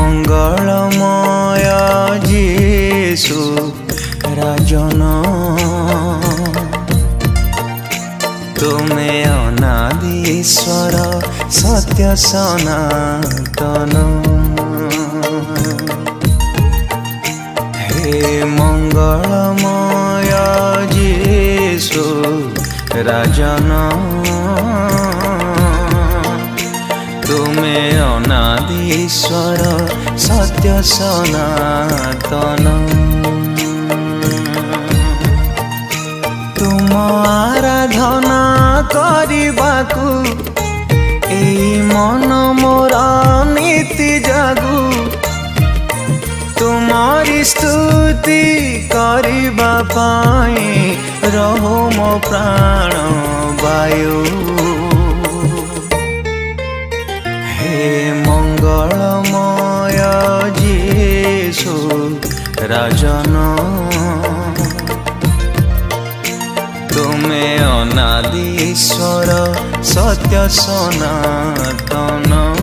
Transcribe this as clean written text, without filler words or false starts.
मंगलमय जीशु राजन तुमे अनादि ईश्वर सत्य सनातन। हे मंगलमय जीशु राजन तुमे अनादि ईश्वर सत्य सनातन। तुम आराधना करिबाकु एई मन मोर नीति जागु तुमरी स्तुति करिबा पाई रहो मो प्राण वायु। हे मंगलमय जीशु राजन तुमे अनादि ईश्वर सत्य सनातन।